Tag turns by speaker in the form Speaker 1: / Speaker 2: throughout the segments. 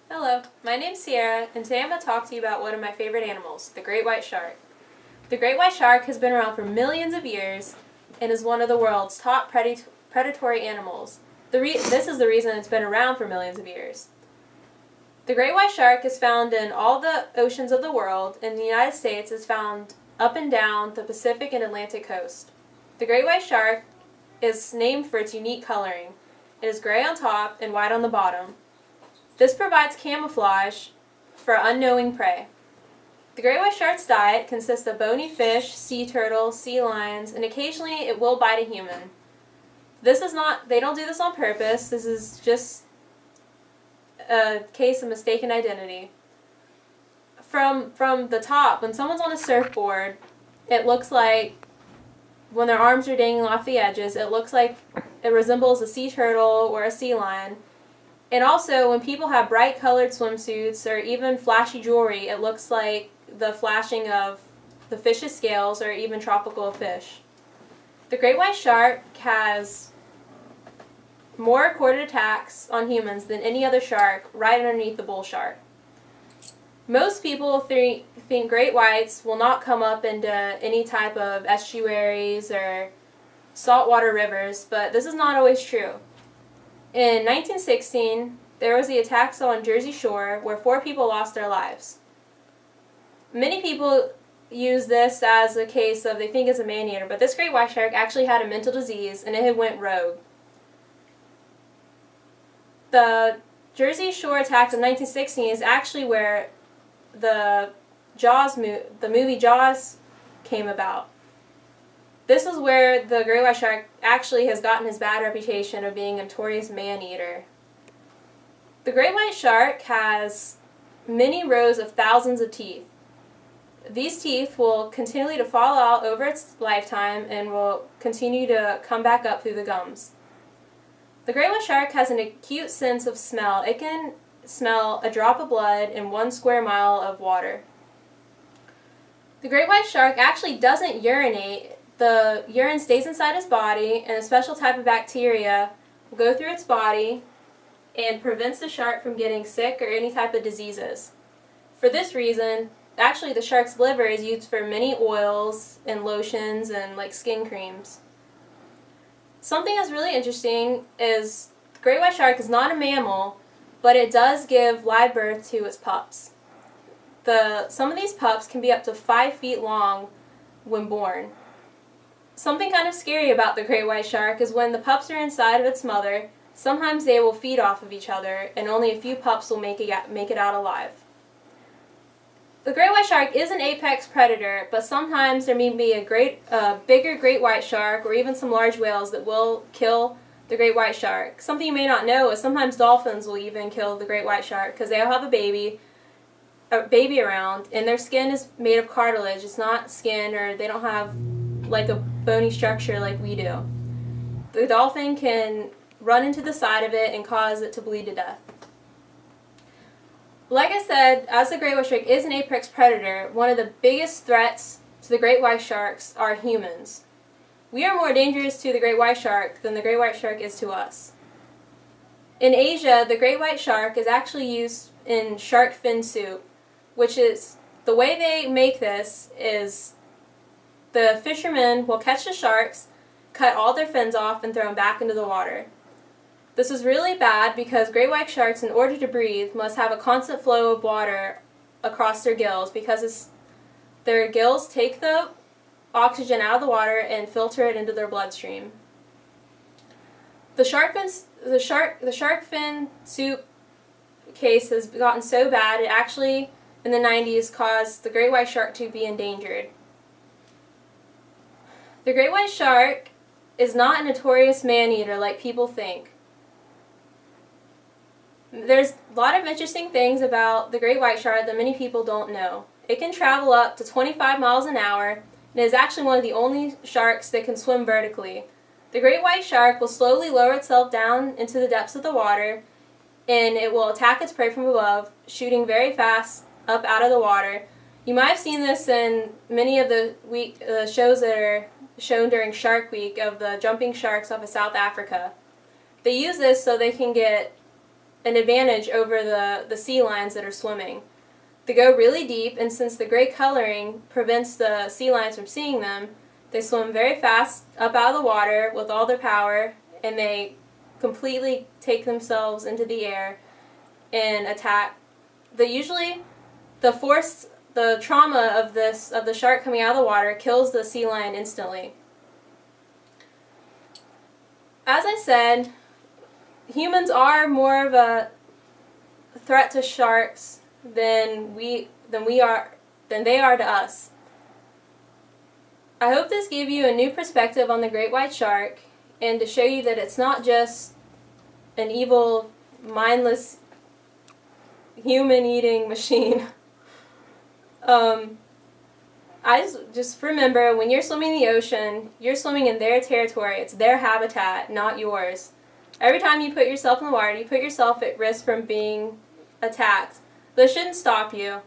Speaker 1: Hello, my name's Sierra, and today I'm going to talk to you about one of my favorite animals, the great white shark. The great white shark has been around for millions of years and is one of the world's top predatory animals. This is the reason it's been around for millions of years. The great white shark is found in all the oceans of the world. In the United States, it's found up and down the Pacific and Atlantic coast. The great white shark is named for its unique coloring. It is gray on top and white on the bottom. This provides camouflage for unknowing prey. The great white shark's diet consists of bony fish, sea turtles, sea lions, and occasionally it will bite a human. They don't do this on purpose. This is just a case of mistaken identity. From the top, when someone's on a surfboard, it looks like, when their arms are dangling off the edges, it looks like it resembles a sea turtle or a sea lion. And also, when people have bright colored swimsuits or even flashy jewelry, it looks like the flashing of the fish's scales or even tropical fish. The great white shark has more recorded attacks on humans than any other shark, right underneath the bull shark. Most people think great whites will not come up into any type of estuaries or saltwater rivers, but this is not always true. In 1916, there was the attacks on Jersey Shore where 4 people lost their lives. Many people use this as a case of they think it's a man-eater, but this great white shark actually had a mental disease and it had went rogue. The Jersey Shore attacks in 1916 is actually where the movie Jaws came about. This is where the great white shark actually has gotten his bad reputation of being a notorious man-eater. The great white shark has many rows of thousands of teeth. These teeth will continue to fall out over its lifetime and will continue to come back up through the gums. The great white shark has an acute sense of smell. It can smell a drop of blood in 1 square mile of water. The great white shark actually doesn't urinate. The urine stays inside its body, and a special type of bacteria will go through its body and prevents the shark from getting sick or any type of diseases. For this reason, actually the shark's liver is used for many oils and lotions and like skin creams. Something that's really interesting is the great white shark is not a mammal, but it does give live birth to its pups. Some of these pups can be up to 5 feet long when born. Something kind of scary about the great white shark is when the pups are inside of its mother, sometimes they will feed off of each other and only a few pups will make it out alive. The great white shark is an apex predator, but sometimes there may be a bigger great white shark or even some large whales that will kill the great white shark. Something you may not know is sometimes dolphins will even kill the great white shark because they'll have a baby around and their skin is made of cartilage. It's not skin, or they don't have like a bony structure like we do. The dolphin can run into the side of it and cause it to bleed to death. Like I said, as the great white shark is an apex predator, one of the biggest threats to the great white sharks are humans. We are more dangerous to the great white shark than the great white shark is to us. In Asia, the great white shark is actually used in shark fin soup, which is, the way they make this is the fishermen will catch the sharks, cut all their fins off, and throw them back into the water. This is really bad because great white sharks, in order to breathe, must have a constant flow of water across their gills because their gills take the oxygen out of the water and filter it into their bloodstream. The shark fin soup case has gotten so bad it actually, in the 90s, caused the great white shark to be endangered. The great white shark is not a notorious man-eater like people think. There's a lot of interesting things about the great white shark that many people don't know. It can travel up to 25 miles an hour and is actually one of the only sharks that can swim vertically. The great white shark will slowly lower itself down into the depths of the water, and it will attack its prey from above, shooting very fast up out of the water. You might have seen this in many of the shows that are shown during Shark Week of the jumping sharks off of South Africa. They use this so they can get an advantage over the sea lions that are swimming. They go really deep, and since the gray coloring prevents the sea lions from seeing them, they swim very fast up out of the water with all their power, and they completely take themselves into the air and attack. The trauma of the shark coming out of the water kills the sea lion instantly. As I said, humans are more of a threat to sharks than they are to us. I hope this gave you a new perspective on the great white shark, and to show you that it's not just an evil, mindless, human-eating machine. I just remember, when you're swimming in the ocean, you're swimming in their territory. It's their habitat, not yours. Every time you put yourself in the water, you put yourself at risk from being attacked. But it shouldn't stop you.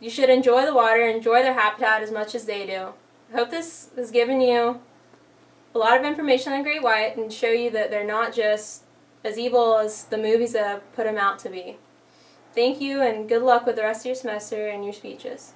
Speaker 1: You should enjoy the water, enjoy their habitat as much as they do. I hope this has given you a lot of information on great white and show you that they're not just as evil as the movies have put them out to be. Thank you, and good luck with the rest of your semester and your speeches.